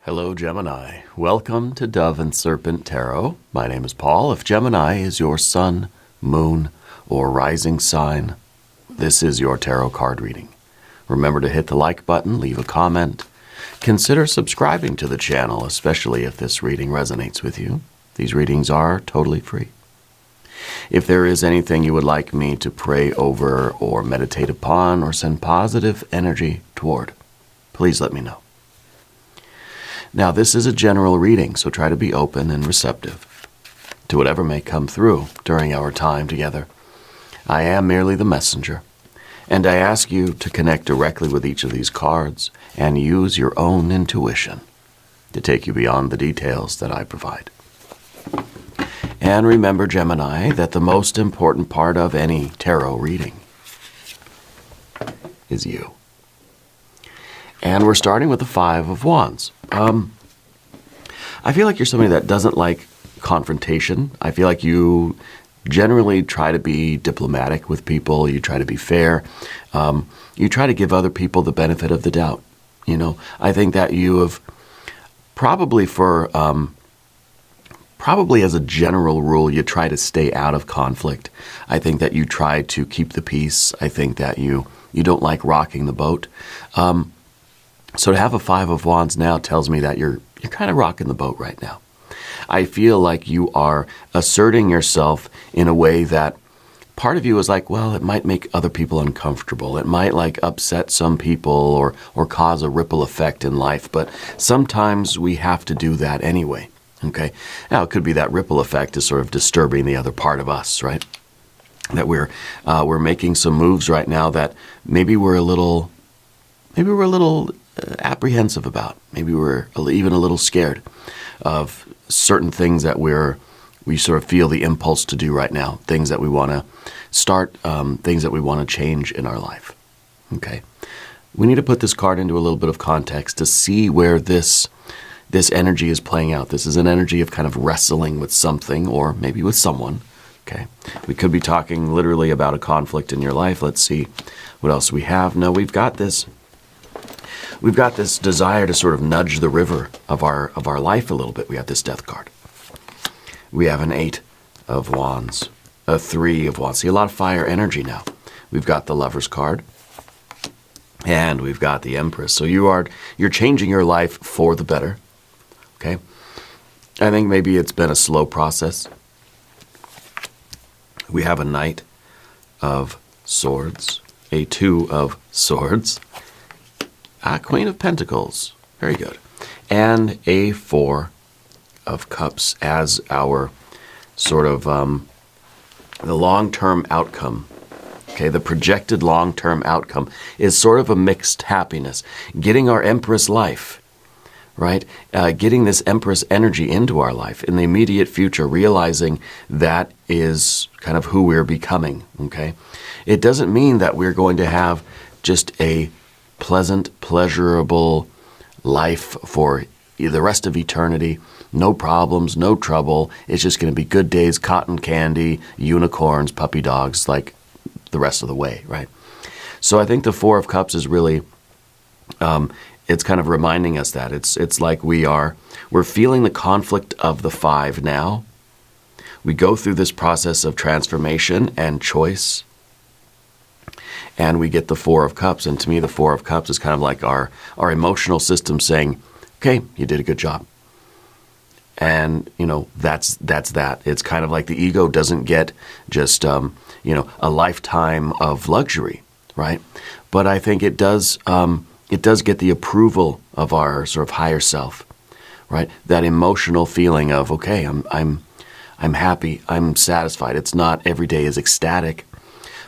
Hello, Gemini. Welcome to Dove and Serpent Tarot. My name is Paul. If Gemini is your sun, moon, or rising sign, this is your tarot card reading. Remember to hit the like button, leave a comment. Consider subscribing to the channel, especially if this reading resonates with you. These readings are totally free. If there is anything you would like me to pray over or meditate upon or send positive energy toward, please let me know. Now, this is a general reading, so try to be open and receptive to whatever may come through during our time together. I am merely the messenger, and I ask you to connect directly with each of these cards and use your own intuition to take you beyond the details that I provide. And remember, Gemini, that the most important part of any tarot reading is you. And we're starting with the Five of Wands. I feel like you're somebody that doesn't like confrontation. I feel like you generally try to be diplomatic with people. You try to be fair. You try to give other people the benefit of the doubt. You know, I think that you have probably as a general rule, you try to stay out of conflict. I think that you try to keep the peace. I think that you don't like rocking the boat. So to have a Five of Wands now tells me that you're kind of rocking the boat right now. I feel like you are asserting yourself in a way that part of you is like, well, it might make other people uncomfortable. It might like upset some people or cause a ripple effect in life. But sometimes we have to do that anyway. Okay. Now it could be that ripple effect is sort of disturbing the other part of us, right? That we're making some moves right now that maybe we're a little apprehensive about. Maybe we're even a little scared of certain things that we sort of feel the impulse to do right now, things that we want to start, things that we want to change in our life. Okay, we need to put this card into a little bit of context to see where this energy is playing out. This is an energy of kind of wrestling with something or maybe with someone. Okay, we could be talking literally about a conflict in your life. Let's see what else we have. No, we've got this desire to sort of nudge the river of our life a little bit. We have this Death card. We have an Eight of Wands, a Three of Wands. See, a lot of fire energy now. We've got the Lover's card, and we've got the Empress. So you're changing your life for the better. Okay, I think maybe it's been a slow process. We have a Knight of Swords, a Two of Swords, a Queen of Pentacles, very good, and a Four of Cups as our sort of the long-term outcome. Okay, the projected long-term outcome is sort of a mixed happiness. Getting our Empress life, right? Getting this Empress energy into our life in the immediate future, realizing that is kind of who we're becoming, okay? It doesn't mean that we're going to have just a pleasant, pleasurable life for the rest of eternity. No problems, no trouble. It's just going to be good days, cotton candy, unicorns, puppy dogs, like the rest of the way, right? So I think the Four of Cups is really, it's kind of reminding us that. It's like we're feeling the conflict of the Five now. We go through this process of transformation and choice, and we get the Four of Cups. And to me, the Four of Cups is kind of like our emotional system saying, okay, you did a good job. And, you know, that's that. It's kind of like the ego doesn't get just, a lifetime of luxury, right? But I think it does get the approval of our sort of higher self, right? That emotional feeling of, okay, I'm happy, I'm satisfied. It's not every day is ecstatic.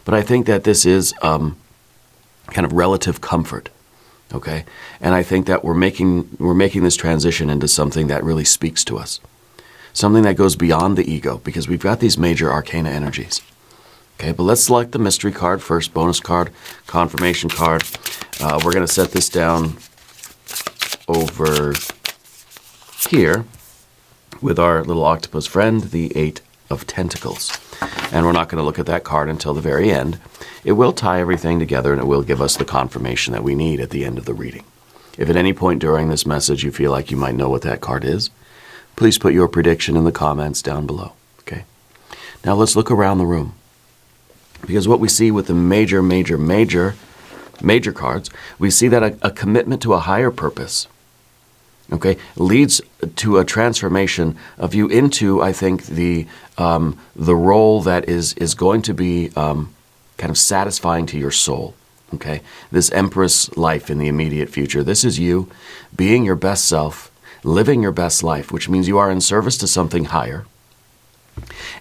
But I think that this is kind of relative comfort, okay? And I think that we're making this transition into something that really speaks to us, something that goes beyond the ego, because we've got these major arcana energies. Okay, but let's select the mystery card first, bonus card, confirmation card. We're going to set this down over here with our little octopus friend, the Eight of Tentacles. And we're not going to look at that card until the very end. It will tie everything together, and it will give us the confirmation that we need at the end of the reading. If at any point during this message you feel like you might know what that card is, please put your prediction in the comments down below. Okay. Now let's look around the room. Because what we see with the major cards, we see that a commitment to a higher purpose, okay, leads to a transformation of you into, I think, the role that is going to be kind of satisfying to your soul. Okay, this empress life in the immediate future. This is you being your best self, living your best life, which means you are in service to something higher,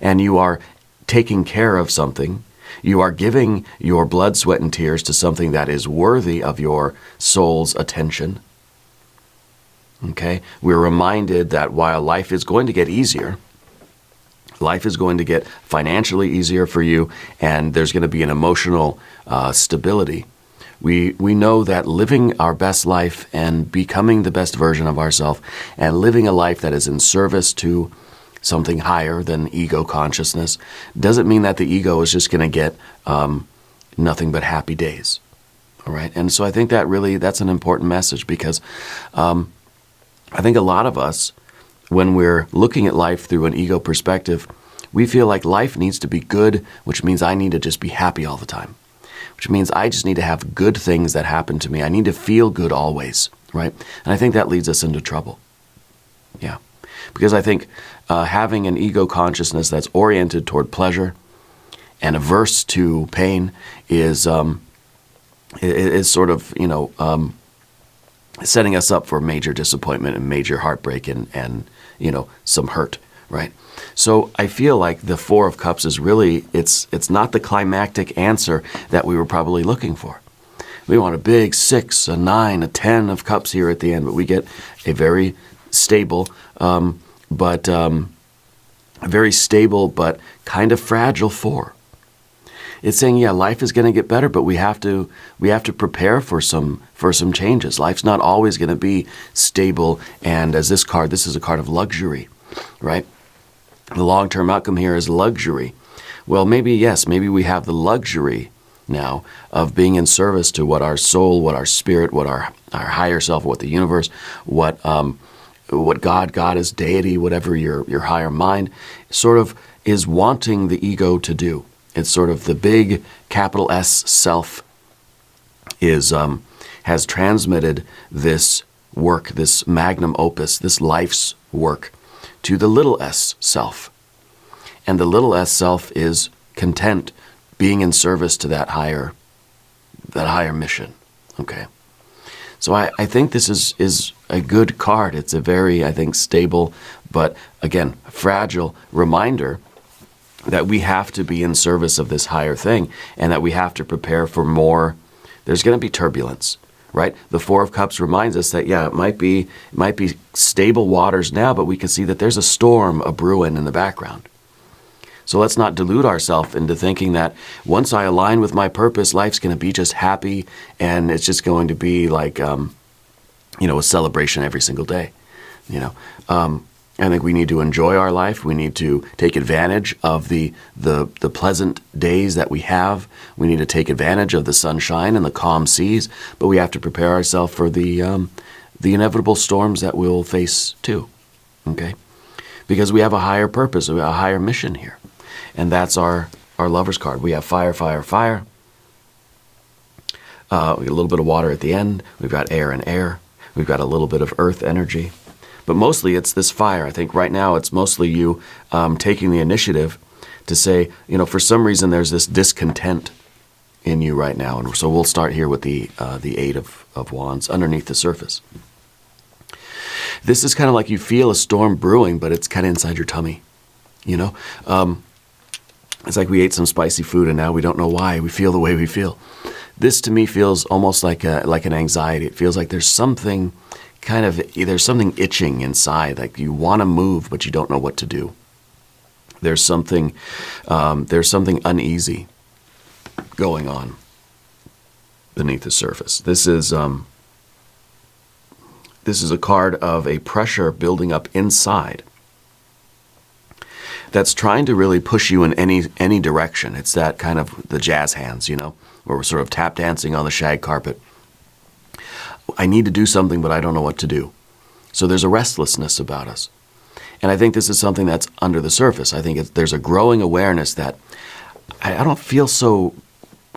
and you are taking care of something. You are giving your blood, sweat, and tears to something that is worthy of your soul's attention. Okay? We're reminded that while life is going to get easier, life is going to get financially easier for you, and there's going to be an emotional stability. We know that living our best life and becoming the best version of ourselves and living a life that is in service to something higher than ego consciousness doesn't mean that the ego is just going to get nothing but happy days. All right? And so I think that's an important message, because I think a lot of us, when we're looking at life through an ego perspective, we feel like life needs to be good, which means I need to just be happy all the time, which means I just need to have good things that happen to me. I need to feel good always, right? And I think that leads us into trouble. Yeah. Because I think having an ego consciousness that's oriented toward pleasure and averse to pain is sort of, setting us up for major disappointment and major heartbreak and some hurt, right? So I feel like the Four of Cups is really, it's not the climactic answer that we were probably looking for. We want a big 6, a 9, a 10 of cups here at the end, but we get a very stable, but kind of fragile 4. It's saying, yeah, life is going to get better, but we have to prepare for some changes. Life's not always going to be stable. And as this is a card of luxury, right? The long-term outcome here is luxury. Well, maybe we have the luxury now of being in service to what our soul, what our spirit, what our higher self, what the universe, what God is, deity, whatever your higher mind sort of is wanting the ego to do. It's sort of the big capital S self has transmitted this work, this magnum opus, this life's work, to the little s self. And the little s self is content being in service to that higher mission. Okay. So I think this is a good card. It's a very, I think, stable, but again, fragile reminder that we have to be in service of this higher thing, and that we have to prepare for more. There's going to be turbulence, right? The Four of Cups reminds us that, yeah, it might be stable waters now, but we can see that there's a storm a-brewing in the background. So let's not delude ourselves into thinking that once I align with my purpose, life's going to be just happy, and it's just going to be like, a celebration every single day. I think we need to enjoy our life. We need to take advantage of the pleasant days that we have. We need to take advantage of the sunshine and the calm seas, but we have to prepare ourselves for the inevitable storms that we'll face too. Okay? Because we have a higher purpose, a higher mission here. And that's our Lover's card. We have fire, fire, fire. We got a little bit of water at the end. We've got air and air. We've got a little bit of earth energy. But mostly it's this fire. I think right now it's mostly you taking the initiative to say, for some reason there's this discontent in you right now. And so we'll start here with the Eight of Wands underneath the surface. This is kind of like you feel a storm brewing, but it's kind of inside your tummy. It's like we ate some spicy food and now we don't know why we feel the way we feel. This to me feels almost like an anxiety. It feels like there's something itching inside, like you want to move, but you don't know what to do. There's something uneasy going on beneath the surface. This is a card of a pressure building up inside that's trying to really push you in any direction. It's that kind of the jazz hands, where we're sort of tap dancing on the shag carpet. I need to do something, but I don't know what to do. So there's a restlessness about us. And I think this is something that's under the surface. I think there's a growing awareness that I don't feel so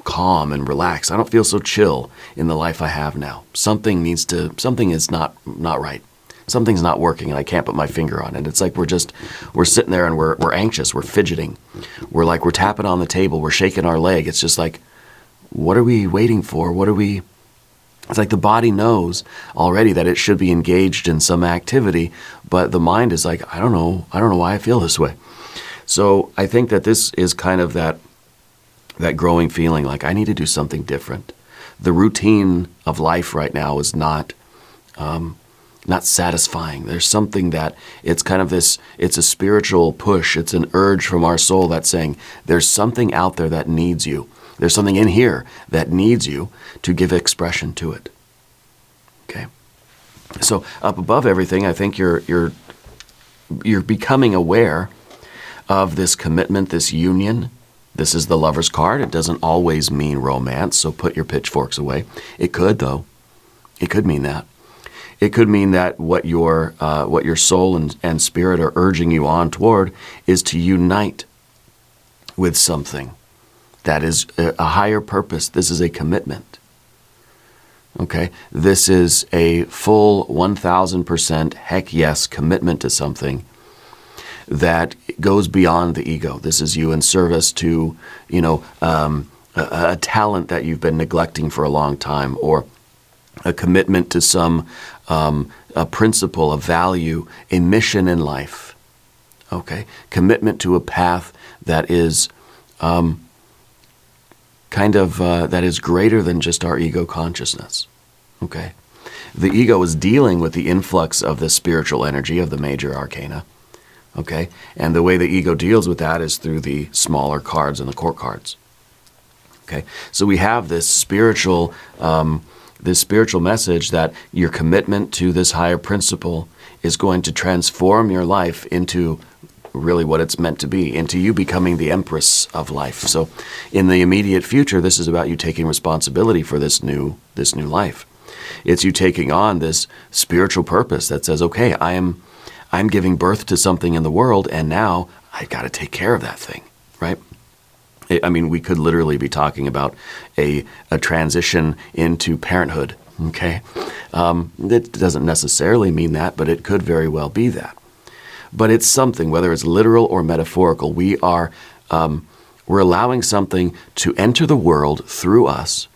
calm and relaxed. I don't feel so chill in the life I have now. Something is not right. Something's not working and I can't put my finger on it. It's like we're sitting there and we're anxious, we're fidgeting. We're tapping on the table, we're shaking our leg. It's just like, what are we waiting for? It's like the body knows already that it should be engaged in some activity, but the mind is like, I don't know why I feel this way. So I think that this is kind of that growing feeling like I need to do something different. The routine of life right now is not satisfying. There's something that it's a spiritual push. It's an urge from our soul that's saying there's something out there that needs you. There's something in here that needs you to give expression to it. Okay. So up above everything, I think you're becoming aware of this commitment, this union. This is the Lover's card. It doesn't always mean romance, so put your pitchforks away. It could, though. It could mean that. It could mean that what your soul and spirit are urging you on toward is to unite with something that is a higher purpose. This is a commitment. Okay? This is a full 1,000% heck yes commitment to something that goes beyond the ego. This is you in service to, a talent that you've been neglecting for a long time, or a commitment to some a principle, a value, a mission in life. Okay? Commitment to a path that is that is greater than just our ego consciousness. Okay? The ego is dealing with the influx of the spiritual energy of the major arcana. Okay? And the way the ego deals with that is through the smaller cards and the court cards. Okay? So we have this spiritual message that your commitment to this higher principle is going to transform your life into really what it's meant to be, into you becoming the empress of life. So in the immediate future, this is about you taking responsibility for this new life. It's you taking on this spiritual purpose that says, okay, I'm giving birth to something in the world, and now I've got to take care of that thing, right? I mean, we could literally be talking about a transition into parenthood, okay? It doesn't necessarily mean that, but it could very well be that. But it's something, whether it's literal or metaphorical, we're allowing something to enter the world through us.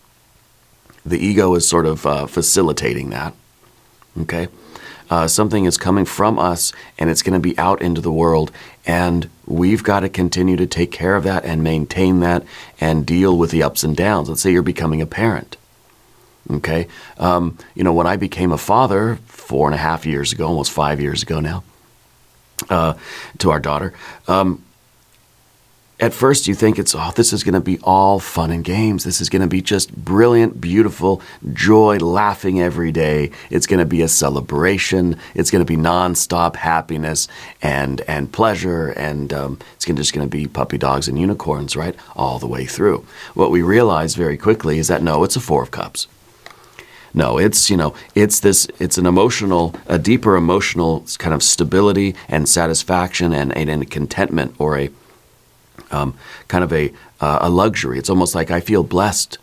The ego is sort of facilitating that, okay? Something is coming from us, and it's going to be out into the world, and we've got to continue to take care of that and maintain that and deal with the ups and downs. Let's say you're becoming a parent, okay? When I became a father 4.5 years ago, almost 5 years ago now, to our daughter, at first you think this is going to be all fun and games. This is going to be just brilliant, beautiful joy, laughing every day. It's going to be a celebration. It's going to be nonstop happiness and pleasure, and it's just going to be puppy dogs and unicorns, right, all the way through. What we realize very quickly is that no, it's a Four of Cups. No, it's an emotional, a deeper emotional kind of stability and satisfaction and contentment, or a kind of a luxury. It's almost like I feel blessed.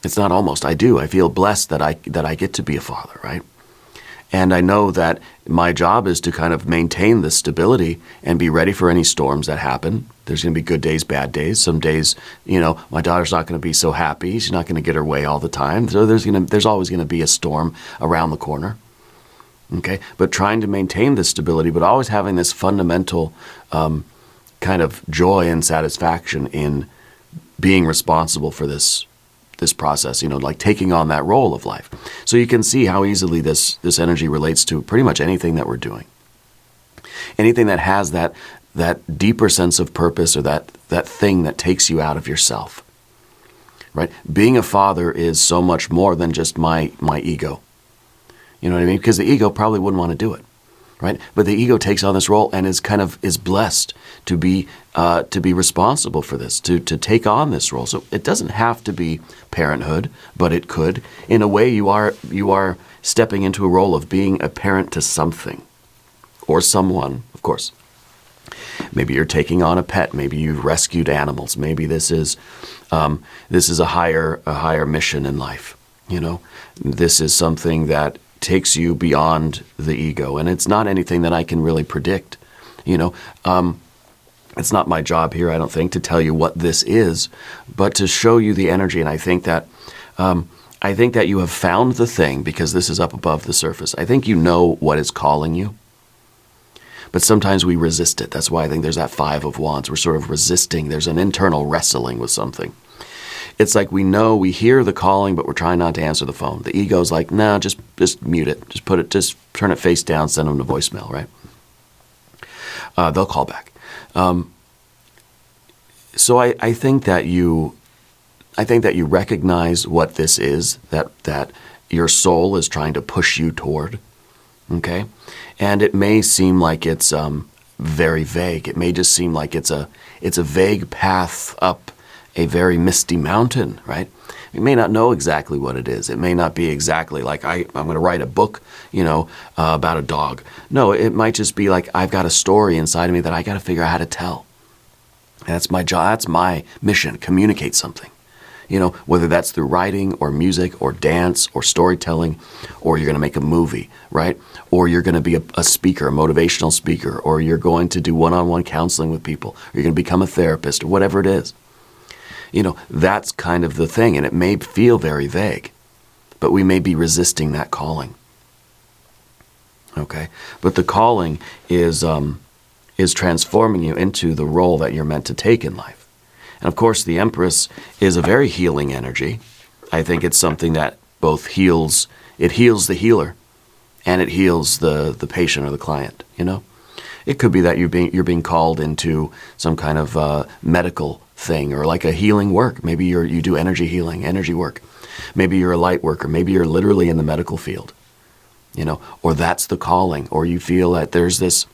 It's not almost, I do. I feel blessed that I get to be a father, right? And I know that my job is to kind of maintain this stability and be ready for any storms that happen. There's going to be good days, bad days. Some days, my daughter's not going to be so happy. She's not going to get her way all the time. So there's always going to be a storm around the corner. Okay? But trying to maintain this stability, but always having this fundamental kind of joy and satisfaction in being responsible for this process, like taking on that role of life. So you can see how easily this energy relates to pretty much anything that we're doing. Anything that has that deeper sense of purpose, or that thing that takes you out of yourself. Right? Being a father is so much more than just my ego. You know what I mean? Because the ego probably wouldn't want to do it. right? But the ego takes on this role and is blessed to be responsible for this, to take on this role. So it doesn't have to be parenthood, but it could. In a way, you are stepping into a role of being a parent to something or someone, of course. Maybe you're taking on a pet. Maybe you've rescued animals. Maybe this is a higher mission in life. This is something that takes you beyond the ego, and it's not anything that I can really predict. It's not my job here, I don't think, to tell you what this is, but to show you the energy. And I think that you have found the thing, because this is up above the surface. I think you know what is calling you. But sometimes we resist it. That's why I think there's that Five of Wands. We're sort of resisting. There's an internal wrestling with something. It's like we hear the calling, but we're trying not to answer the phone. The ego's like, no, just mute it. Just turn it face down, send them to voicemail, right? They'll call back. So I think that you recognize what this is, that your soul is trying to push you toward. Okay? And it may seem like it's very vague. It may just seem like it's a vague path up a very misty mountain, right? You may not know exactly what it is. It may not be exactly like I'm going to write a book, about a dog. No, it might just be like I've got a story inside of me that I got to figure out how to tell. And that's my job. That's my mission. Communicate something. Whether that's through writing or music or dance or storytelling, or you're going to make a movie, right? Or you're going to be a speaker, a motivational speaker, or you're going to do one-on-one counseling with people, or you're going to become a therapist, or whatever it is. That's kind of the thing, and it may feel very vague, but we may be resisting that calling. Okay? But the calling is transforming you into the role that you're meant to take in life. And of course, the Empress is a very healing energy. I think it's something that both heals the healer, and it heals the patient or the client, It could be that you're being called into some kind of medical thing, or like a healing work. Maybe you do energy healing, energy work. Maybe you're a light worker. Maybe you're literally in the medical field, or that's the calling, or you feel that there's this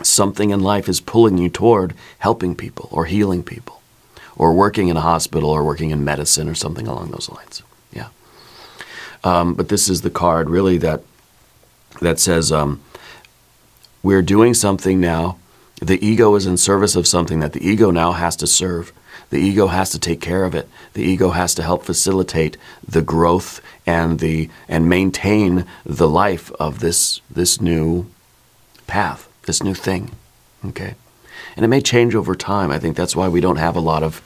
something in life is pulling you toward helping people or healing people, or working in a hospital, or working in medicine, or something along those lines. Yeah. But this is the card really that says we're doing something now. The ego is in service of something that the ego now has to serve. The ego has to take care of it. The ego has to help facilitate the growth and maintain the life of this new path, this new thing. Okay? And it may change over time. I think that's why we don't have a lot of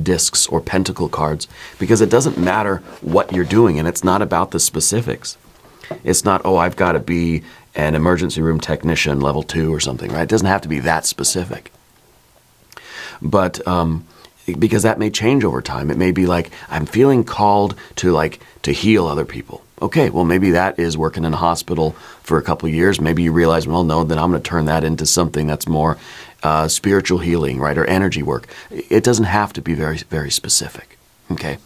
discs or pentacle cards, because it doesn't matter what you're doing, and it's not about the specifics. It's not, I've got to be an emergency room technician level 2 or something, right? It doesn't have to be that specific. But because that may change over time. It may be like, I'm feeling called to heal other people. Okay, well, maybe that is working in a hospital for a couple of years. Maybe you realize, well, no, then I'm going to turn that into something that's more spiritual healing, right, or energy work. It doesn't have to be very, very specific, okay?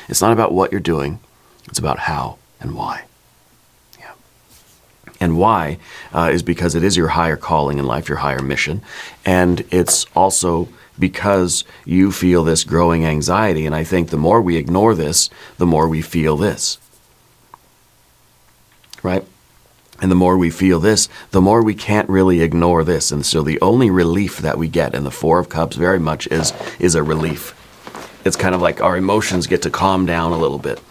It's not about what you're doing. It's about how and why. Yeah. And why is because it is your higher calling in life, your higher mission, and it's also because you feel this growing anxiety, and I think the more we ignore this, the more we feel this. Right? And the more we feel this, the more we can't really ignore this. And so the only relief that we get, and the Four of Cups very much is a relief. It's kind of like our emotions get to calm down a little bit.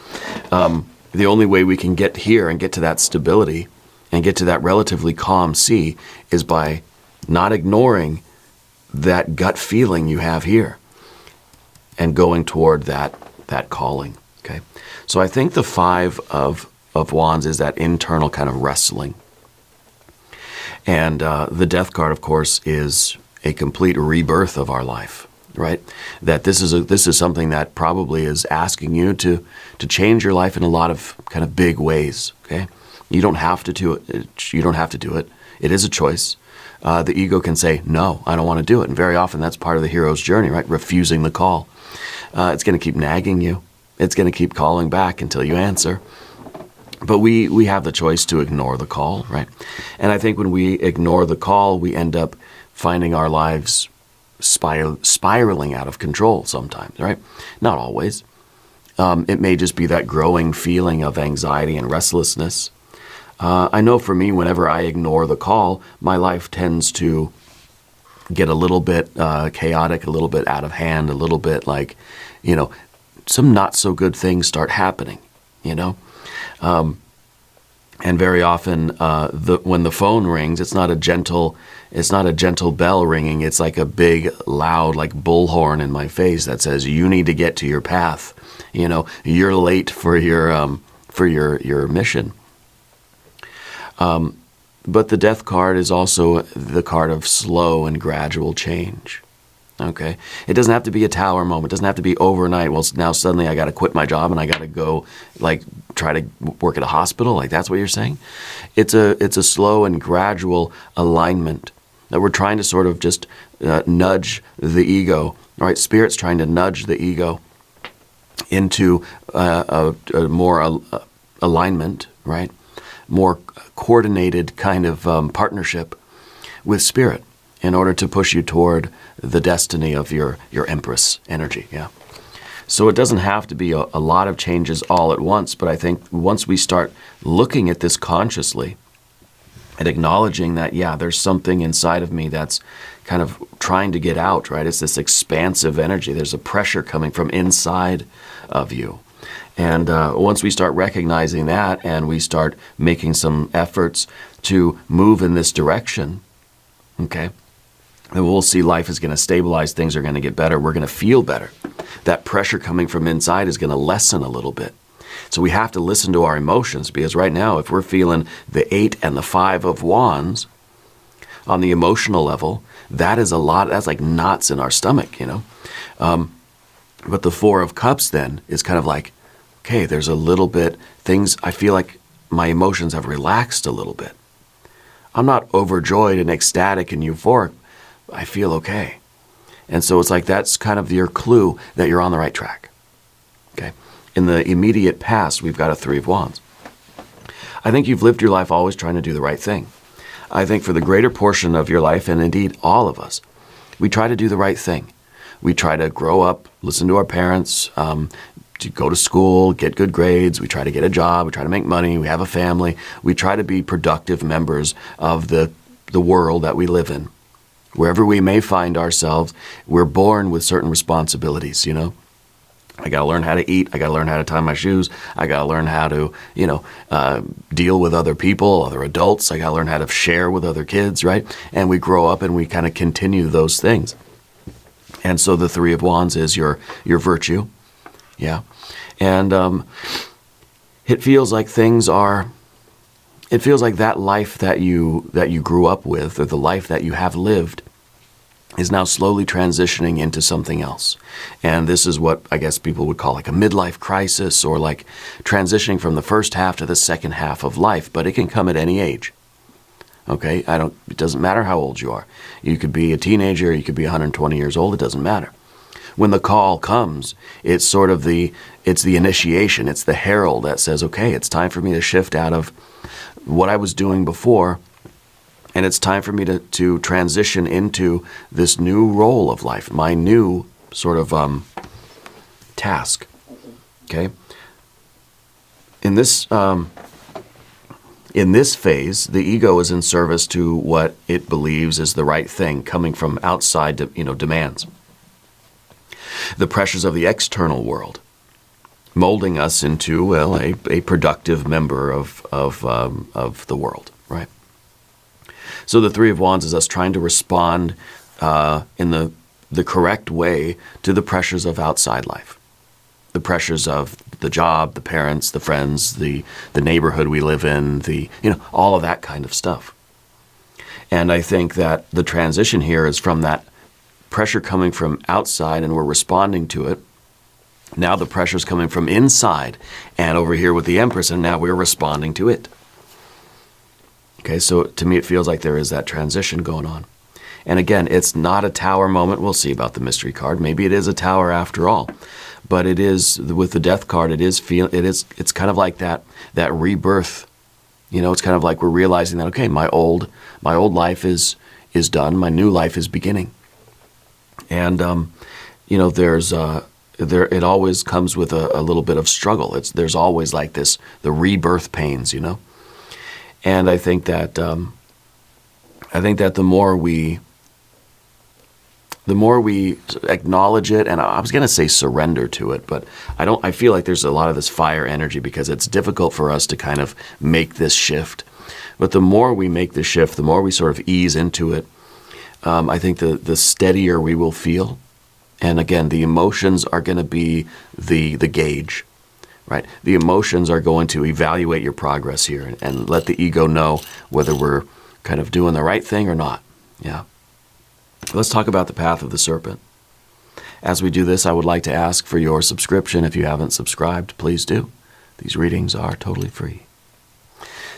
The only way we can get here and get to that stability and get to that relatively calm sea is by not ignoring that gut feeling you have here and going toward that calling. Okay? So I think the Five of Wands is that internal kind of wrestling. And the Death card, of course, is a complete rebirth of our life, right? That this is something that probably is asking you to change your life in a lot of kind of big ways, okay? You don't have to do it. You don't have to do it. It is a choice. The ego can say, no, I don't want to do it. And very often that's part of the hero's journey, right? Refusing the call. It's going to keep nagging you. It's going to keep calling back until you answer. But we have the choice to ignore the call, right? And I think when we ignore the call, we end up finding our lives spiraling out of control sometimes, right? Not always. It may just be that growing feeling of anxiety and restlessness. I know for me, whenever I ignore the call, my life tends to get a little bit chaotic, a little bit out of hand, a little bit like, some not so good things start happening, and very often, when the phone rings, it's not a gentle bell ringing. It's like a big, loud, like bullhorn in my face that says, "You need to get to your path. You're late for your mission." But the death card is also the card of slow and gradual change. Okay, it doesn't have to be a tower moment. It doesn't have to be overnight. Well, now suddenly I got to quit my job and I got to go try to work at a hospital. Like that's what you're saying. It's a slow and gradual alignment that we're trying to sort of just nudge the ego. Right, Spirit's trying to nudge the ego into a more alignment. Right, more coordinated kind of partnership with Spirit, in order to push you toward the destiny of your empress energy. Yeah. So it doesn't have to be a lot of changes all at once, but I think once we start looking at this consciously and acknowledging that, there's something inside of me that's kind of trying to get out, right? It's this expansive energy. There's a pressure coming from inside of you. And once we start recognizing that and we start making some efforts to move in this direction, okay, and we'll see life is going to stabilize, things are going to get better, we're going to feel better. That pressure coming from inside is going to lessen a little bit. So we have to listen to our emotions, because right now, if we're feeling the 8 and the 5 of wands on the emotional level, that is a lot, that's like knots in our stomach, But the 4 of cups then is kind of like, okay, there's a little bit, I feel like my emotions have relaxed a little bit. I'm not overjoyed and ecstatic and euphoric. I feel okay. And so it's like that's kind of your clue that you're on the right track. Okay. In the immediate past, we've got a 3 of wands. I think you've lived your life always trying to do the right thing. I think for the greater portion of your life, and indeed all of us, we try to do the right thing. We try to grow up, listen to our parents, to go to school, get good grades. We try to get a job. We try to make money. We have a family. We try to be productive members of the world that we live in. Wherever we may find ourselves, we're born with certain responsibilities, I got to learn how to eat. I got to learn how to tie my shoes. I got to learn how to, deal with other people, other adults. I got to learn how to share with other kids, right? And we grow up and we kind of continue those things. And so the 3 of wands is your virtue. Yeah. And it feels like it feels like that life that you grew up with, or the life that you have lived, is now slowly transitioning into something else. And this is what I guess people would call like a midlife crisis, or like transitioning from the first half to the second half of life, but it can come at any age. Okay? It doesn't matter how old you are. You could be a teenager, you could be 120 years old, it doesn't matter. When the call comes, it's sort of the initiation, it's the herald that says, okay, it's time for me to shift out of what I was doing before, and it's time for me to transition into this new role of life, my new sort of task. Okay? In this phase, the ego is in service to what it believes is the right thing, coming from outside, demands. The pressures of the external world, molding us into, a productive member of the world, right? So the 3 of wands is us trying to respond in the correct way to the pressures of outside life, the pressures of the job, the parents, the friends, the neighborhood we live in, all of that kind of stuff. And I think that the transition here is from that pressure coming from outside, and we're responding to it. Now the pressure's coming from inside, and over here with the Empress, and now we're responding to it. Okay, so to me it feels like there is that transition going on. And again, it's not a tower moment. We'll see about the mystery card. Maybe it is a tower after all. But it is, with the death card, it's kind of like that rebirth. It's kind of like we're realizing that, okay, my old life is done, my new life is beginning. And it always comes with a little bit of struggle. There's always like the rebirth pains, And I think that the more we acknowledge it, and I was going to say surrender to it, but I feel like there's a lot of this fire energy because it's difficult for us to kind of make this shift. But the more we make the shift, the more we sort of ease into it, I think the steadier we will feel. And again, the emotions are going to be the gauge, right? The emotions are going to evaluate your progress here and let the ego know whether we're kind of doing the right thing or not. Yeah. Let's talk about the path of the serpent. As we do this, I would like to ask for your subscription. If you haven't subscribed, please do. These readings are totally free.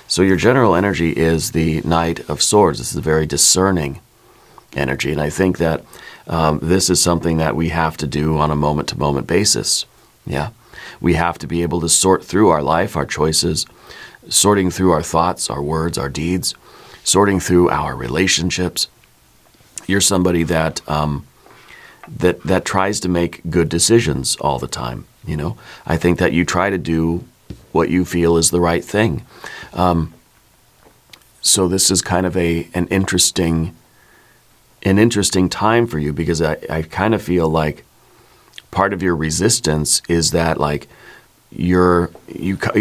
So your general energy is the Knight of Swords. This is a very discerning energy, and I think that this is something that we have to do on a moment-to-moment basis. Yeah, we have to be able to sort through our life, our choices, sorting through our thoughts, our words, our deeds, sorting through our relationships. You're somebody that that tries to make good decisions all the time. I think that you try to do what you feel is the right thing. So this is kind of an interesting time for you, because I kind of feel like part of your resistance is that like you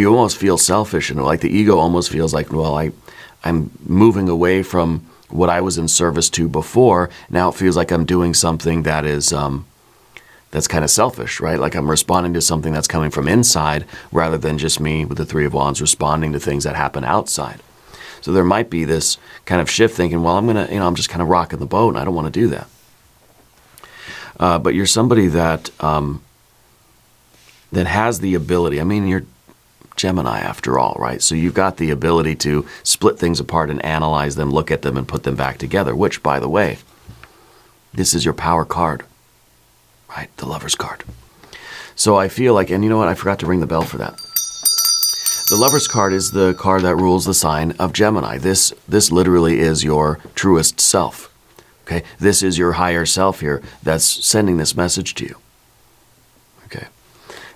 almost feel selfish, and like the ego almost feels like, well, I'm moving away from what I was in service to before. Now it feels like I'm doing something that is that's kind of selfish, right? Like I'm responding to something that's coming from inside rather than just me with the Three of Wands responding to things that happen outside. So there might be this kind of shift thinking, well, I'm just kind of rocking the boat and I don't want to do that. But you're somebody that has the ability. You're Gemini after all, right? So you've got the ability to split things apart and analyze them, look at them and put them back together, which, by the way, this is your power card, right? The Lover's card. So I feel like, and you know what? I forgot to ring the bell for that. The Lover's card is the card that rules the sign of Gemini. This literally is your truest self. Okay? This is your higher self here that's sending this message to you. Okay?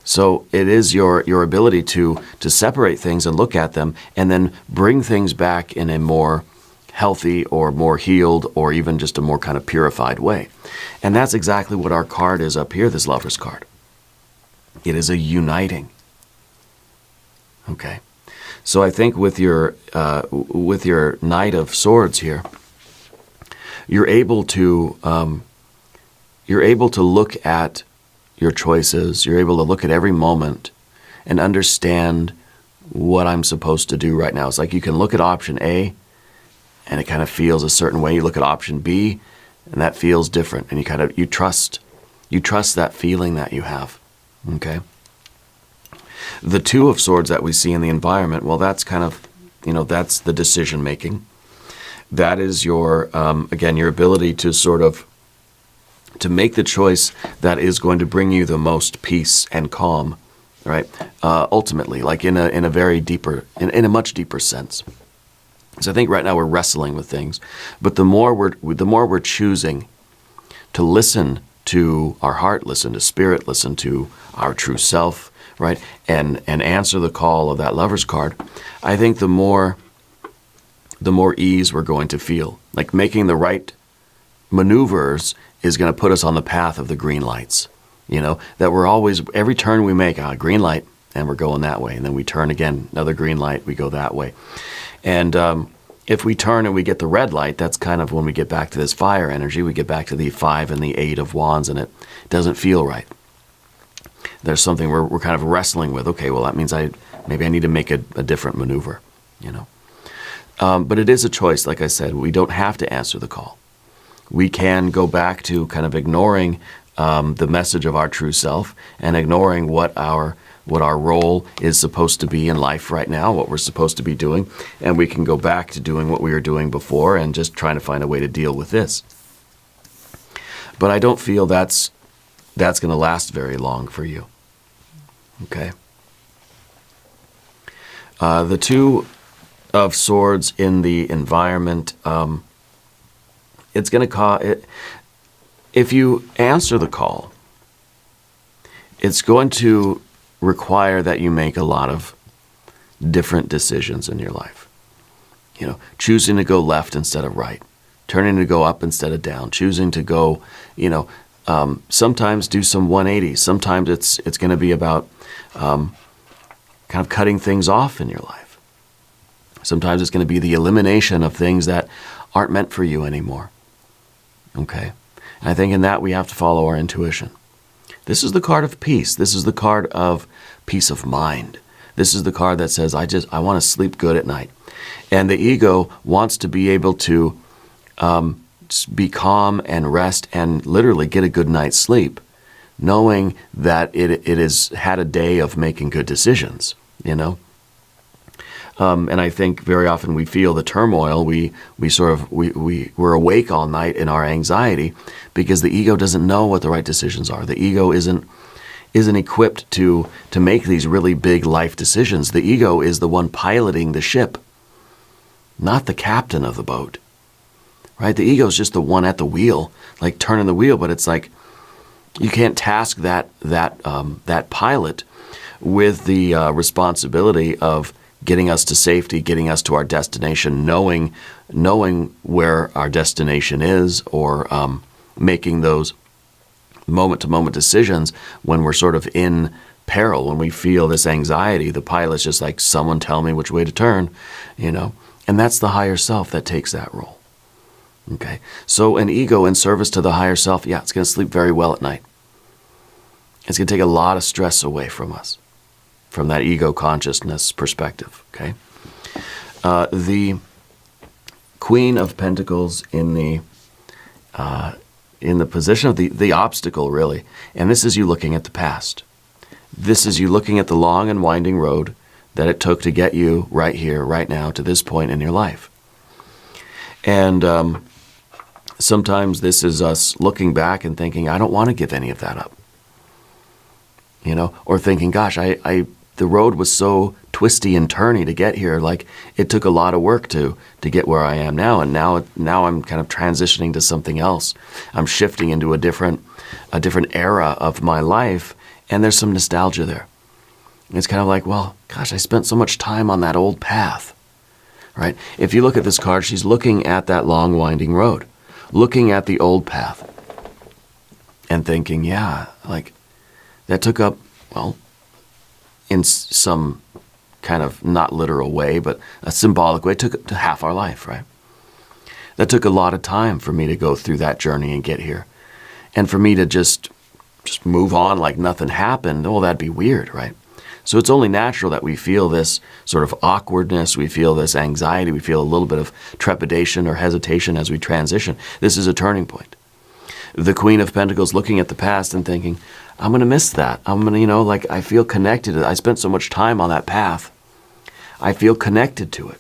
So it is your ability to separate things and look at them and then bring things back in a more healthy or more healed or even just a more kind of purified way. And that's exactly what our card is up here, this Lover's card. It is a uniting. Okay, so I think with your Knight of Swords here, you're able to look at your choices. You're able to look at every moment and understand what I'm supposed to do right now. It's like you can look at option A, and it kind of feels a certain way. You look at option B, and that feels different, and you trust that feeling that you have. Okay. The Two of Swords that we see in the environment, well, that's kind of, that's the decision making. That is your, again, your ability to sort of, to make the choice that is going to bring you the most peace and calm, right? Ultimately, like in a very deeper, in a much deeper sense. So I think right now we're wrestling with things, but the more we're choosing to listen to our heart, listen to spirit, listen to our true self, right, and answer the call of that Lover's card, I think the more ease we're going to feel. Like making the right maneuvers is going to put us on the path of the green lights. That we're always, every turn we make, green light, and we're going that way. And then we turn again, another green light, we go that way. And if we turn and we get the red light, that's kind of when we get back to this fire energy, we get back to the 5 and the 8 of Wands, and it doesn't feel right. There's something we're kind of wrestling with. Okay, well, that means maybe I need to make a different maneuver, But it is a choice, like I said. We don't have to answer the call. We can go back to kind of ignoring the message of our true self and ignoring what our role is supposed to be in life right now, what we're supposed to be doing, and we can go back to doing what we were doing before and just trying to find a way to deal with this. But I don't feel that's that's going to last very long for you. Okay? The Two of Swords in the environment, it's going to cause... If you answer the call, it's going to require that you make a lot of different decisions in your life. You know, choosing to go left instead of right, turning to go up instead of down, choosing to go, sometimes do some 180s. Sometimes it's going to be about kind of cutting things off in your life. Sometimes it's going to be the elimination of things that aren't meant for you anymore. Okay? And I think in that we have to follow our intuition. This is the card of peace. This is the card of peace of mind. This is the card that says, I want to sleep good at night. And the ego wants to be able to be calm and rest and literally get a good night's sleep, knowing that it has had a day of making good decisions, And I think very often we feel the turmoil. We're awake all night in our anxiety because the ego doesn't know what the right decisions are. The ego isn't equipped to make these really big life decisions. The ego is the one piloting the ship, not the captain of the boat. Right? The ego is just the one at the wheel, like turning the wheel, but it's like you can't task that pilot with the responsibility of getting us to safety, getting us to our destination, knowing where our destination is, or making those moment-to-moment decisions when we're sort of in peril, when we feel this anxiety. The pilot's just like, someone tell me which way to turn, And that's the higher self that takes that role. Okay? So an ego in service to the higher self, it's going to sleep very well at night. It's going to take a lot of stress away from us, from that ego consciousness perspective. Okay? The Queen of Pentacles in the position of the obstacle, really. And this is you looking at the past. This is you looking at the long and winding road that it took to get you right here, right now, to this point in your life. And sometimes this is us looking back and thinking, I don't want to give any of that up. Or thinking, gosh, the road was so twisty and turny to get here. Like, it took a lot of work to get where I am now. And now I'm kind of transitioning to something else. I'm shifting into a different era of my life. And there's some nostalgia there. It's kind of like, well, gosh, I spent so much time on that old path, right? If you look at this card, she's looking at that long winding road, looking at the old path and thinking, that took up, in some kind of not literal way, but a symbolic way, it took to half our life, right? That took a lot of time for me to go through that journey and get here. And for me to just move on like nothing happened, that'd be weird, right? So it's only natural that we feel this sort of awkwardness, we feel this anxiety, we feel a little bit of trepidation or hesitation as we transition. This is a turning point. The Queen of Pentacles looking at the past and thinking, I'm going to miss that. I'm going to, I feel connected. I spent so much time on that path. I feel connected to it.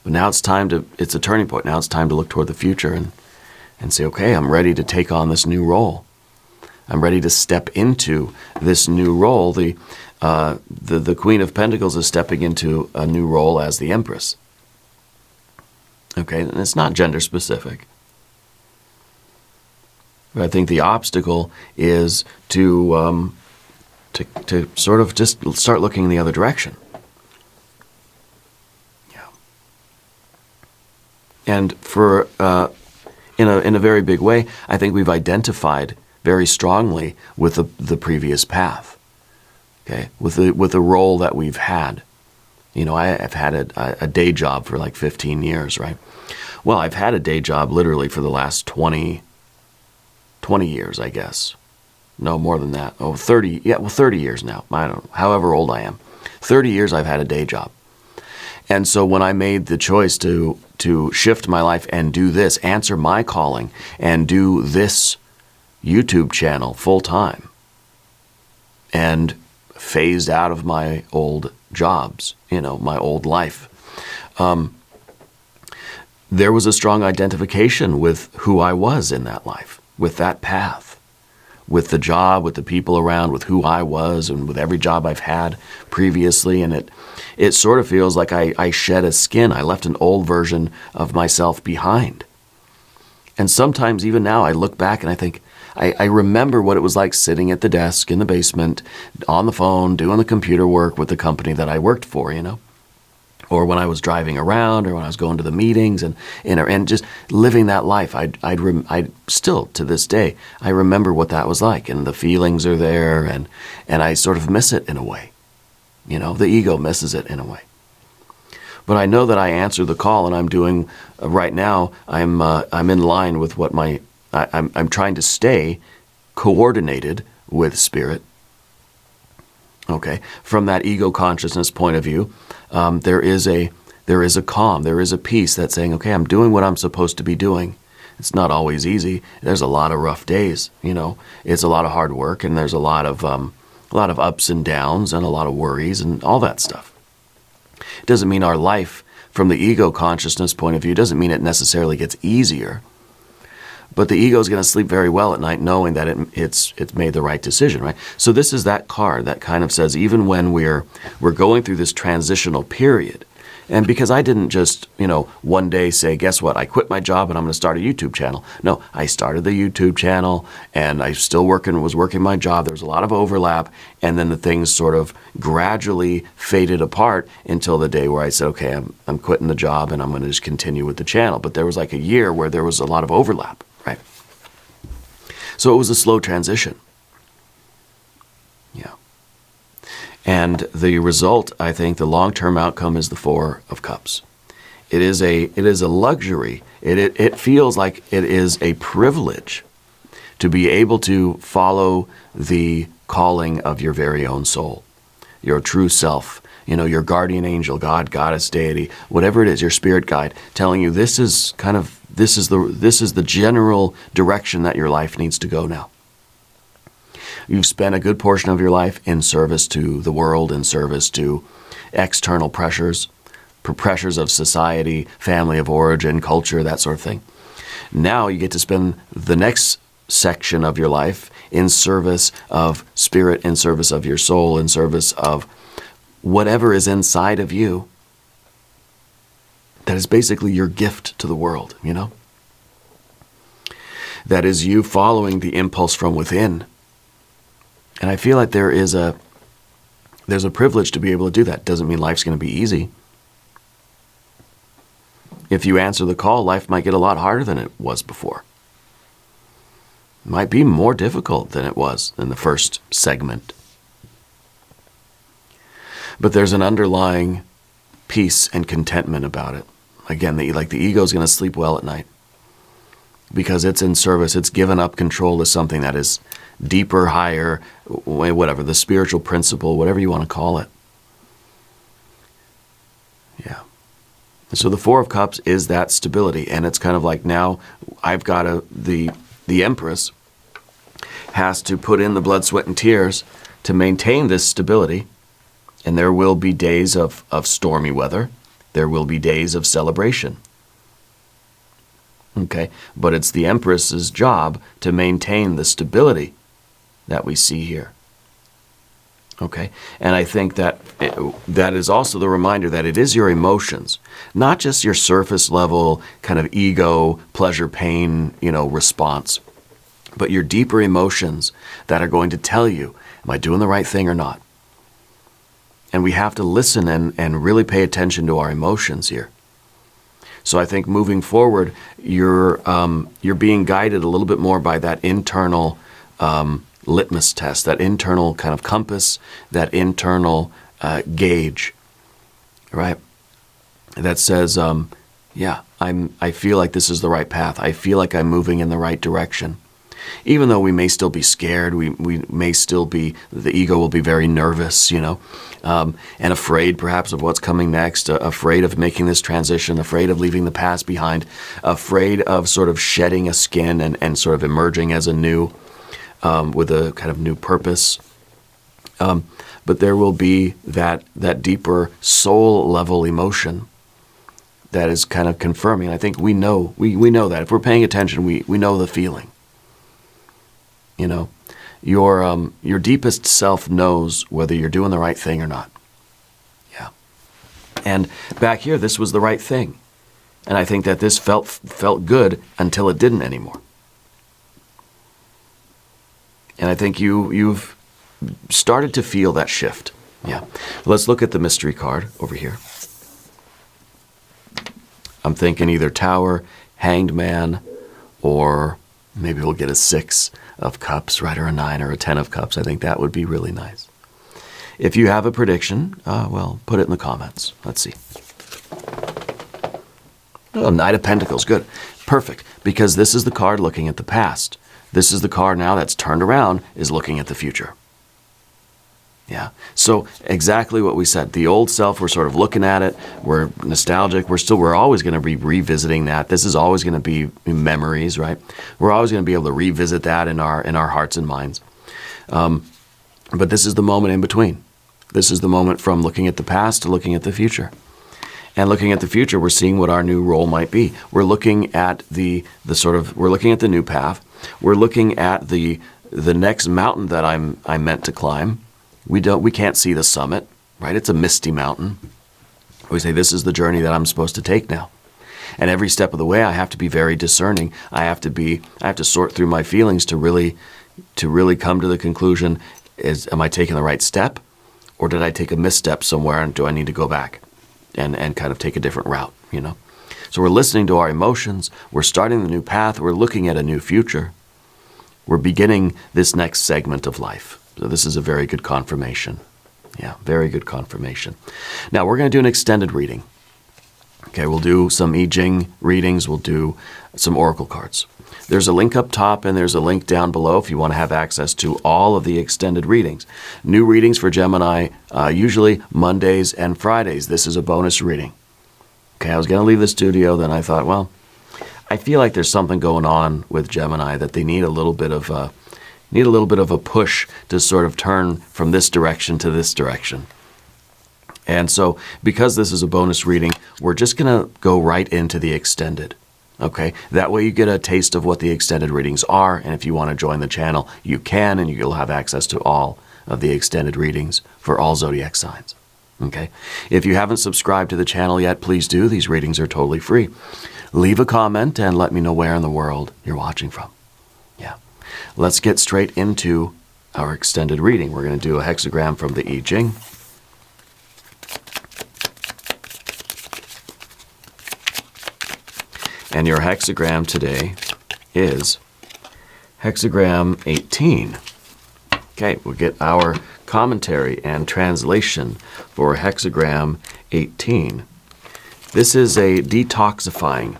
But now it's a turning point. Now it's time to look toward the future and say, okay, I'm ready to take on this new role. I'm ready to step into this new role. The Queen of Pentacles is stepping into a new role as the empress. Okay, and it's not gender specific. But I think the obstacle is to sort of just start looking in the other direction. Yeah. And for in a very big way, I think we've identified very strongly with the previous path. Okay, with the role that we've had. I've had a day job for like 15 years, right? Well, I've had a day job literally for the last 20 years, I guess. No, more than that. 30. Yeah, 30 years now. I don't know, however old I am. 30 years I've had a day job. And so when I made the choice to shift my life and do this, answer my calling, and do this YouTube channel full time, and phased out of my old jobs, my old life, there was a strong identification with who I was in that life. with that path, with the job, with the people around, with who I was, and with every job I've had previously. And it sort of feels like I shed a skin. I left an old version of myself behind. And sometimes even now I look back and I think, I remember what it was like sitting at the desk in the basement, on the phone, doing the computer work with the company that I worked for, or when I was driving around, or when I was going to the meetings, and just living that life. I'd still, to this day, I remember what that was like, and the feelings are there, and I sort of miss it in a way. The ego misses it in a way. But I know that I answer the call, and I'm doing right now. I'm in line with what I'm trying to stay coordinated with Spirit. Okay, from that ego consciousness point of view, there is a calm, there is a peace that's saying, okay, I'm doing what I'm supposed to be doing. It's not always easy. There's a lot of rough days. It's a lot of hard work, and there's a lot of ups and downs, and a lot of worries, and all that stuff. It doesn't mean our life, from the ego consciousness point of view, doesn't mean it necessarily gets easier. But the ego is going to sleep very well at night knowing that it's made the right decision, right? So this is that card that kind of says, even when we're going through this transitional period, and because I didn't just, one day say, guess what, I quit my job and I'm going to start a YouTube channel. No, I started the YouTube channel, and I still was working my job. There was a lot of overlap, and then the things sort of gradually faded apart until the day where I said, okay, I'm quitting the job and I'm going to just continue with the channel. But there was like a year where there was a lot of overlap. Right. So it was a slow transition. Yeah. And the result, I think, the long-term outcome is the Four of Cups. It is a luxury. It feels like it is a privilege to be able to follow the calling of your very own soul, your true self, your guardian angel, God, goddess, deity, whatever it is, your spirit guide, telling you this is the general direction that your life needs to go now. You've spent a good portion of your life in service to the world, in service to external pressures of society, family of origin, culture, that sort of thing. Now you get to spend the next section of your life in service of spirit, in service of your soul, in service of whatever is inside of you. That is basically your gift to the world, That is you following the impulse from within. And I feel like there's a privilege to be able to do that. Doesn't mean life's going to be easy. If you answer the call, life might get a lot harder than it was before. It might be more difficult than it was in the first segment. But there's an underlying peace and contentment about it. Again, the ego is going to sleep well at night because it's in service. It's given up control to something that is deeper, higher, whatever, the spiritual principle, whatever you want to call it. Yeah. So the Four of Cups is that stability, and it's kind of like now I've got the empress has to put in the blood, sweat, and tears to maintain this stability. And there will be days of stormy weather. There will be days of celebration. Okay? But it's the Empress's job to maintain the stability that we see here. Okay? And I think that that is also the reminder that it is your emotions, not just your surface level kind of ego, pleasure, pain, response, but your deeper emotions that are going to tell you, am I doing the right thing or not? And we have to listen and really pay attention to our emotions here. So I think moving forward, you're being guided a little bit more by that internal litmus test, that internal kind of compass, that internal gauge, right? That says, I feel like this is the right path. I feel like I'm moving in the right direction. Even though we may still be scared, we may still be, the ego will be very nervous, and afraid perhaps of what's coming next, afraid of making this transition, afraid of leaving the past behind, afraid of sort of shedding a skin and sort of emerging as a new, with a kind of new purpose. But there will be that deeper soul level emotion that is kind of confirming. I think we know that if we're paying attention, we know the feeling. You know, your deepest self knows whether you're doing the right thing or not. Yeah. And back here, this was the right thing. And I think that this felt good until it didn't anymore. And I think you've started to feel that shift. Yeah. Let's look at the mystery card over here. I'm thinking either Tower, Hanged Man, or maybe we'll get a 6 of Cups, right, or a 9 or a 10 of Cups. I think that would be really nice. If you have a prediction, well, put it in the comments. Let's see. Oh, Knight of Pentacles, good. Perfect, because this is the card looking at the past. This is the card now that's turned around, is looking at the future. Yeah, so exactly what we said. The old self, we're sort of looking at it. We're nostalgic. We're always going to be revisiting that. This is always going to be memories, right? We're always going to be able to revisit that in our hearts and minds. But this is the moment in between. This is the moment from looking at the past to looking at the future. And looking at the future, we're seeing what our new role might be. We're looking at we're looking at the new path. We're looking at the next mountain that I'm meant to climb. We can't see the summit, right? It's a misty mountain. We say this is the journey that I'm supposed to take now. And every step of the way, I have to be very discerning. I have to sort through my feelings to really come to the conclusion: am I taking the right step, or did I take a misstep somewhere, and do I need to go back and kind of take a different route? You know. So we're listening to our emotions. We're starting the new path. We're looking at a new future. We're beginning this next segment of life. So this is a very good confirmation. Yeah, very good confirmation. Now we're going to do an extended reading. Okay, we'll do some Jing readings. We'll do some oracle cards. There's a link up top and there's a link down below if you want to have access to all of the extended readings. New readings for Gemini, usually Mondays and Fridays. This is a bonus reading. Okay, I was going to leave the studio, then I thought, well, I feel like there's something going on with Gemini that they need a little bit of a push to sort of turn from this direction to this direction. And so because this is a bonus reading, we're just going to go right into the extended. Okay, that way you get a taste of what the extended readings are, and if you want to join the channel, you can, and you'll have access to all of the extended readings for all zodiac signs. Okay, if you haven't subscribed to the channel yet, please do. These readings are totally free. Leave a comment and let me know where in the world you're watching from. Yeah, let's get straight into our extended reading. We're going to do a hexagram from the I Ching. And your hexagram today is hexagram 18. Okay, we'll get our commentary and translation for hexagram 18. This is a detoxifying.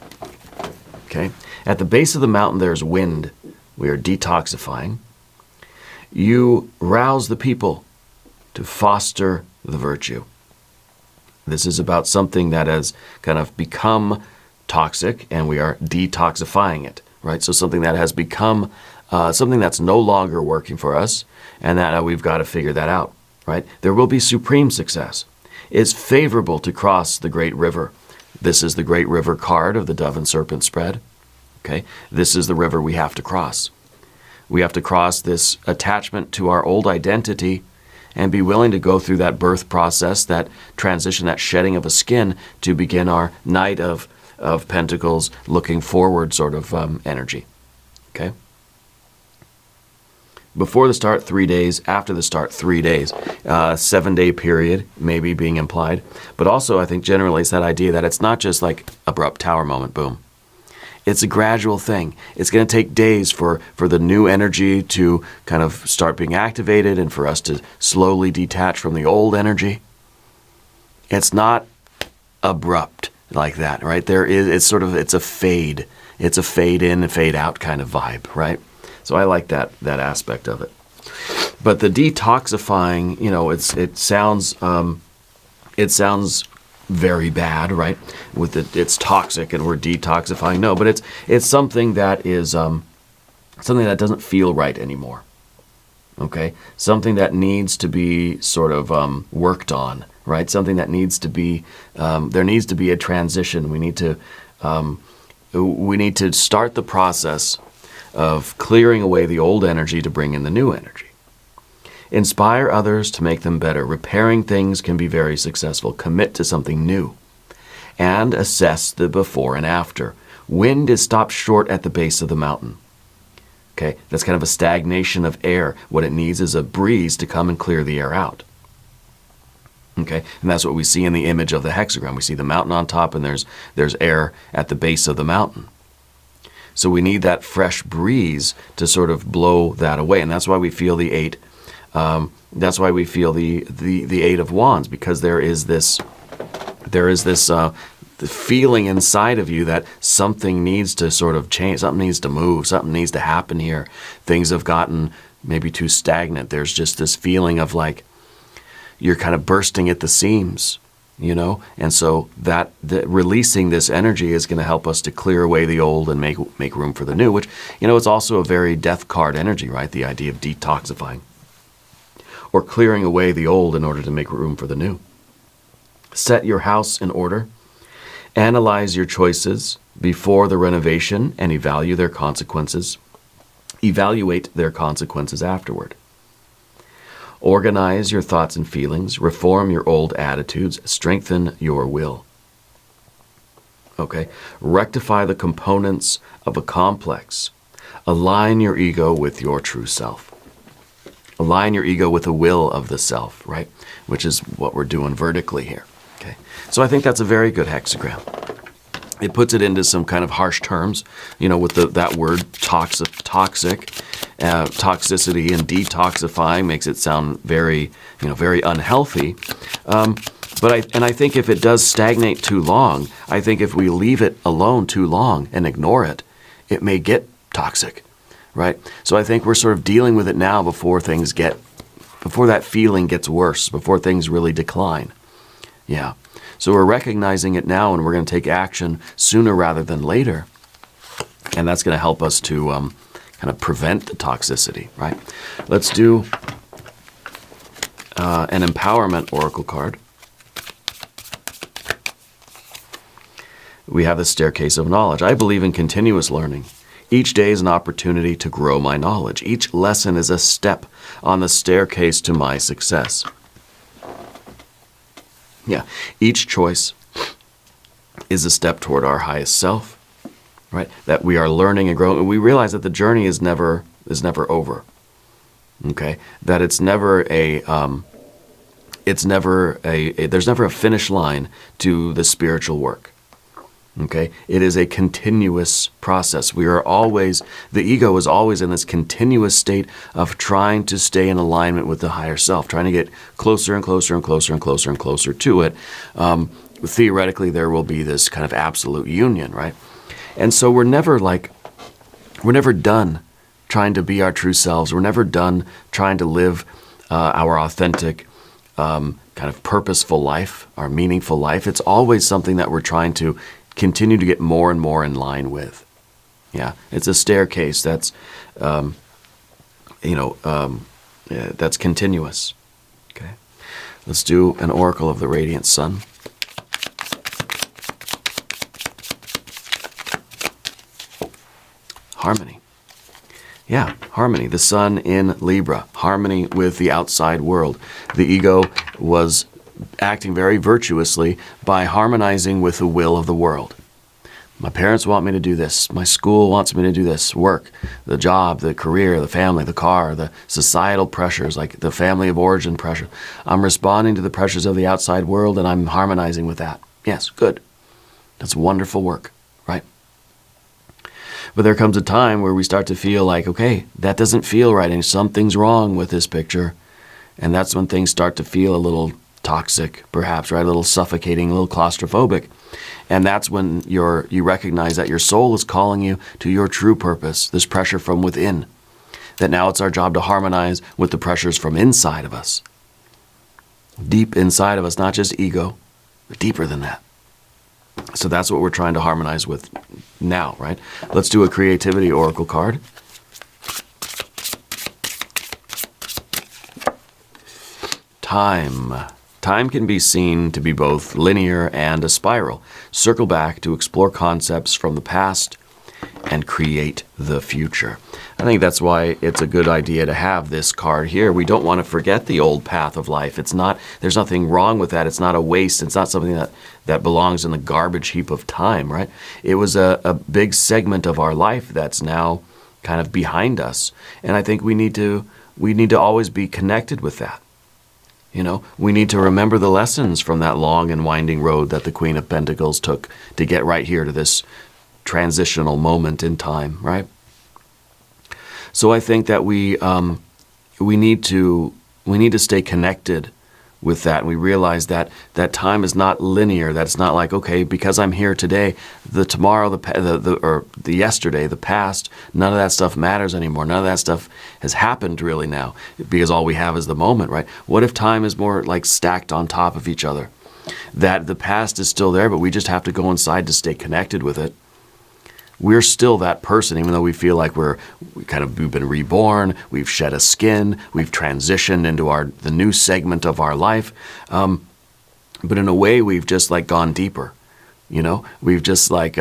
Okay, at the base of the mountain there's wind. We are detoxifying. You rouse the people to foster the virtue. This is about something that has kind of become toxic, and we are detoxifying it, right? So something that has become something that's no longer working for us, and that we've got to figure that out, right? There will be supreme success. It's favorable to cross the great river. This is the great river card of the dove and serpent spread. Okay, this is the river we have to cross. We have to cross this attachment to our old identity and be willing to go through that birth process, that transition, that shedding of a skin to begin our Knight of Pentacles, looking forward sort of energy. Okay? Before the start, 3 days. After the start, 3 days. 7-day period maybe being implied. But also, I think generally it's that idea that it's not just like abrupt tower moment, boom. It's a gradual thing. It's going to take days for the new energy to kind of start being activated and for us to slowly detach from the old energy. It's not abrupt like that, right? It's a fade. It's a fade in and fade out kind of vibe, right? So I like that aspect of it. But the detoxifying, you know, it sounds very bad, right? It's toxic and we're detoxifying. No, but it's something that is something that doesn't feel right anymore. Okay, something that needs to be sort of worked on, right? Something that needs to be there needs to be a transition. We need to start the process of clearing away the old energy to bring in the new energy. Inspire others to make them better. Repairing things can be very successful. Commit to something new. And assess the before and after. Wind is stopped short at the base of the mountain. Okay, that's kind of a stagnation of air. What it needs is a breeze to come and clear the air out. Okay, and that's what we see in the image of the hexagram. We see the mountain on top, and there's air at the base of the mountain. So we need that fresh breeze to sort of blow that away, and that's why we feel the eight. That's why we feel the Eight of Wands, because there is this the feeling inside of you that something needs to sort of change, something needs to move, something needs to happen here. Things have gotten maybe too stagnant. There's just this feeling of like you're kind of bursting at the seams, you know? And so that releasing this energy is going to help us to clear away the old and make room for the new, which, you know, it's also a very death card energy, right? The idea of detoxifying or clearing away the old in order to make room for the new. Set your house in order. Analyze your choices before the renovation and evaluate their consequences afterward. Organize your thoughts and feelings. Reform your old attitudes. Strengthen your will. Okay? Rectify the components of a complex. Align your ego with your true self. Align your ego with the will of the self, right? Which is what we're doing vertically here. Okay, so I think that's a very good hexagram. It puts it into some kind of harsh terms, you know, with that word toxicity and detoxifying makes it sound very, very unhealthy. But I think if it does stagnate too long, I think if we leave it alone too long and ignore it, it may get toxic, right? So I think we're sort of dealing with it now before that feeling gets worse, before things really decline. Yeah. So we're recognizing it now, and we're going to take action sooner rather than later. And that's going to help us to kind of prevent the toxicity, right? Let's do an empowerment oracle card. We have the staircase of knowledge. I believe in continuous learning. Each day is an opportunity to grow my knowledge. Each lesson is a step on the staircase to my success. Yeah, each choice is a step toward our highest self, right? That we are learning and growing. We realize that the journey is never over. Okay, that there's never a finish line to the spiritual work. Okay, it is a continuous process. The ego is always in this continuous state of trying to stay in alignment with the higher self, trying to get closer and closer and closer and closer and closer to it. Theoretically, there will be this kind of absolute union, right? And so we're never done trying to be our true selves. We're never done trying to live our authentic, kind of purposeful life, our meaningful life. It's always something that we're trying to continue to get more and more in line with. Yeah, it's a staircase that's, that's continuous. Okay, let's do an oracle of the radiant sun. Harmony. Yeah, harmony. The sun in Libra. Harmony with the outside world. The ego was acting very virtuously by harmonizing with the will of the world. My parents want me to do this. My school wants me to do this. Work, the job, the career, the family, the car, the societal pressures, like the family of origin pressure. I'm responding to the pressures of the outside world, and I'm harmonizing with that. Yes, good. That's wonderful work, right? But there comes a time where we start to feel like, okay, that doesn't feel right, and something's wrong with this picture. And that's when things start to feel a little toxic, perhaps, right? A little suffocating, a little claustrophobic. And that's when you recognize that your soul is calling you to your true purpose, this pressure from within. That now it's our job to harmonize with the pressures from inside of us. Deep inside of us, not just ego, but deeper than that. So that's what we're trying to harmonize with now, right? Let's do a creativity oracle card. Time. Time can be seen to be both linear and a spiral. Circle back to explore concepts from the past and create the future. I think that's why it's a good idea to have this card here. We don't want to forget the old path of life. It's not, there's nothing wrong with that. It's not a waste. It's not something that belongs in the garbage heap of time, right? It was a big segment of our life that's now kind of behind us. And I think we need to always be connected with that. You know, we need to remember the lessons from that long and winding road that the Queen of Pentacles took to get right here to this transitional moment in time, right? So I think that we need to stay connected with that. And we realize that time is not linear. That it's not like, okay, because I'm here today, the tomorrow, the yesterday, the past, none of that stuff matters anymore. None of that stuff has happened really now, because all we have is the moment, right? What if time is more like stacked on top of each other? That the past is still there, but we just have to go inside to stay connected with it. We're still that person, even though we feel like we've been reborn, we've shed a skin, we've transitioned into the new segment of our life. But in a way, we've just like gone deeper. You know, we've just like,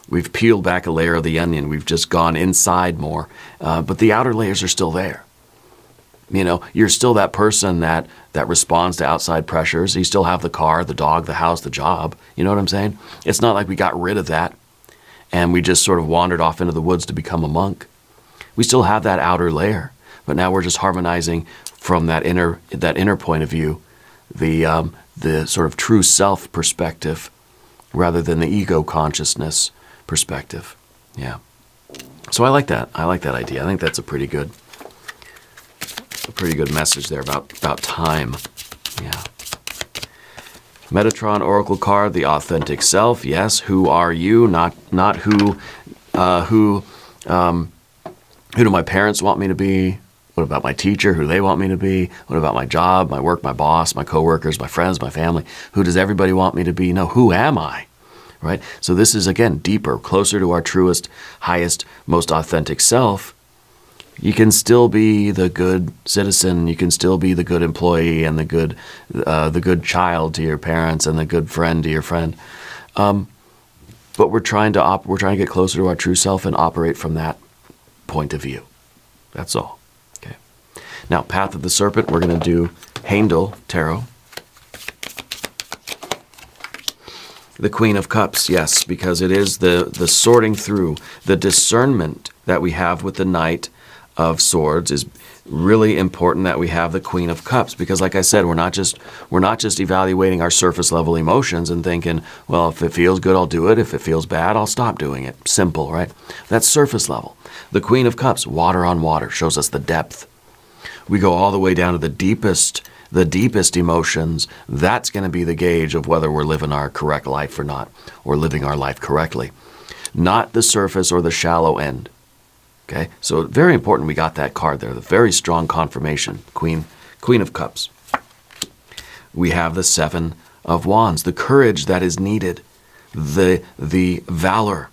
we've peeled back a layer of the onion. We've just gone inside more. But the outer layers are still there. You know, you're still that person that responds to outside pressures. You still have the car, the dog, the house, the job. You know what I'm saying? It's not like we got rid of that and we just sort of wandered off into the woods to become a monk. We still have that outer layer, but now we're just harmonizing from that inner point of view, the sort of true self perspective, rather than the ego consciousness perspective. Yeah. So I like that. I like that idea. I think that's a pretty good message there about time. Yeah. Metatron Oracle card, the authentic self. Yes, who are you? Not who do my parents want me to be? What about my teacher, who they want me to be? What about my job, my work, my boss, my coworkers, my friends, my family? Who does everybody want me to be? No, who am I? Right? So this is, again, deeper, closer to our truest, highest, most authentic self. You can still be the good citizen. You can still be the good employee and the good child to your parents and the good friend to your friend. But we're trying to get closer to our true self and operate from that point of view. That's all. Okay. Now, Path of the Serpent. We're going to do Handel Tarot. The Queen of Cups, yes, because it is the sorting through, the discernment that we have with the Knight of Swords is really important, that we have the Queen of Cups, because like I said, we're not just evaluating our surface level emotions and thinking, well, if it feels good, I'll do it. If it feels bad, I'll stop doing it. Simple, right? That's surface level. The Queen of Cups, water on water, shows us the depth. We go all the way down to the deepest emotions. That's going to be the gauge of whether we're living our correct life or not, or living our life correctly. Not the surface or the shallow end. Okay, so very important we got that card there, the very strong confirmation, Queen of Cups. We have the Seven of Wands, the courage that is needed, the valor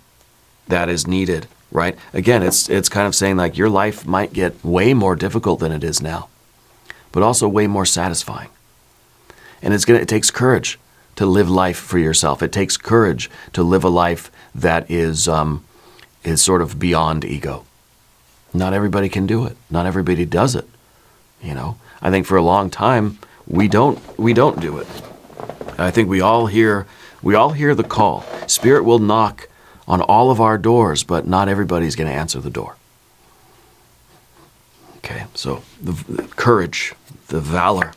that is needed, right? Again, it's kind of saying like your life might get way more difficult than it is now, but also way more satisfying. And it takes courage to live life for yourself. It takes courage to live a life that is sort of beyond ego. Not everybody can do it. Not everybody does it. You know, I think for a long time we don't do it. I think we all hear the call. Spirit will knock on all of our doors, but not everybody's going to answer the door. Okay, so the courage, the valor,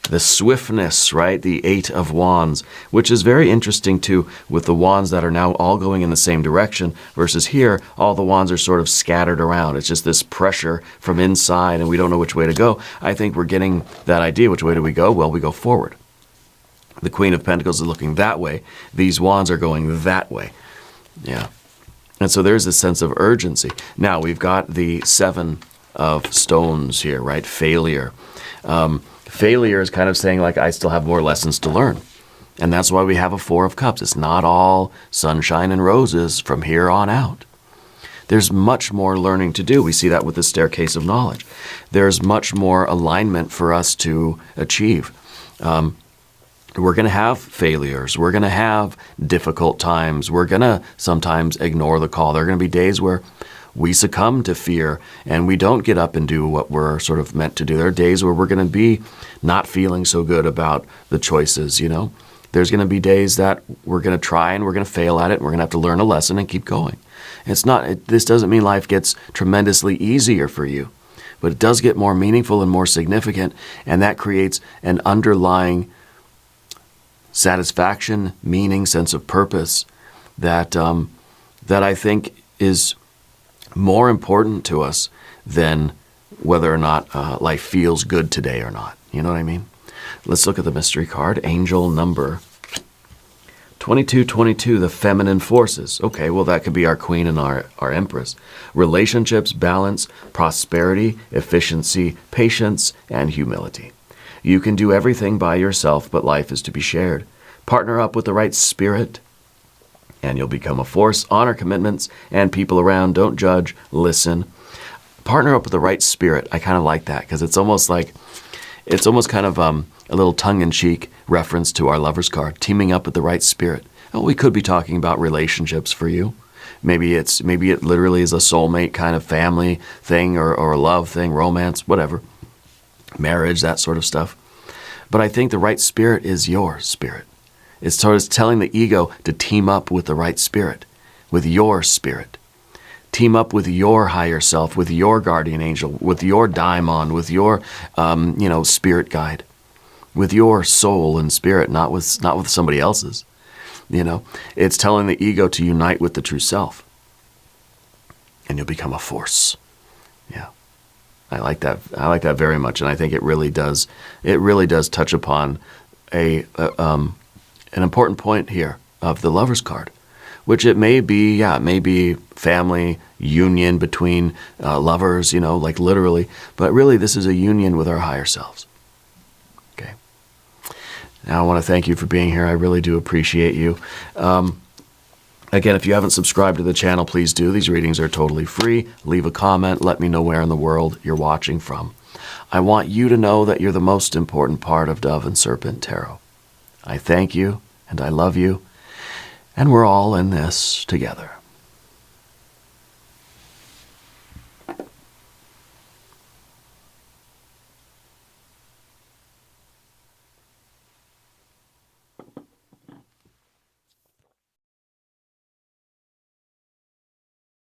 the swiftness, right? The Eight of Wands, which is very interesting too, with the wands that are now all going in the same direction versus here, all the wands are sort of scattered around. It's just this pressure from inside and we don't know which way to go. I think we're getting that idea. Which way do we go? Well, we go forward. The Queen of Pentacles is looking that way. These wands are going that way. Yeah. And so there's a sense of urgency. Now we've got the Seven of Stones here, right? Failure. Failure is kind of saying like, I still have more lessons to learn. And that's why we have a Four of Cups. It's not all sunshine and roses from here on out. There's much more learning to do. We see that with the Staircase of Knowledge. There's much more alignment for us to achieve. We're going to have failures. We're going to have difficult times. We're going to sometimes ignore the call. There are going to be days where we succumb to fear and we don't get up and do what we're sort of meant to do. There are days where we're going to be not feeling so good about the choices, you know. There's going to be days that we're going to try and we're going to fail at it. And we're going to have to learn a lesson and keep going. This doesn't mean life gets tremendously easier for you, but it does get more meaningful and more significant. And that creates an underlying satisfaction, meaning, sense of purpose that I think is more important to us than whether or not life feels good today or not. You know what I mean? Let's look at the mystery card. Angel number 2222, the feminine forces. Okay, well, that could be our queen and our empress. Relationships, balance, prosperity, efficiency, patience, and humility. You can do everything by yourself, but life is to be shared. Partner up with the right spirit, and you'll become a force. Honor commitments and people around. Don't judge, listen. Partner up with the right spirit. I kind of like that because it's almost kind of a little tongue-in-cheek reference to our lover's card, teaming up with the right spirit. Oh, we could be talking about relationships for you. Maybe it literally is a soulmate kind of family thing or a love thing, romance, whatever. Marriage, that sort of stuff. But I think the right spirit is your spirit. It's sort of telling the ego to team up with the right spirit, with your spirit. Team up with your higher self, with your guardian angel, with your daimon, with your spirit guide, with your soul and spirit, not with somebody else's. You know, it's telling the ego to unite with the true self, and you'll become a force. Yeah. I like that. I like that very much, and I think it really does. It really does touch upon an important point here of the Lover's card, which it may be. Yeah, it may be family union between lovers. You know, like literally, but really, this is a union with our higher selves. Okay. Now, I want to thank you for being here. I really do appreciate you. Again, if you haven't subscribed to the channel, please do. These readings are totally free. Leave a comment. Let me know where in the world you're watching from. I want you to know that you're the most important part of Dove and Serpent Tarot. I thank you, and I love you, and we're all in this together.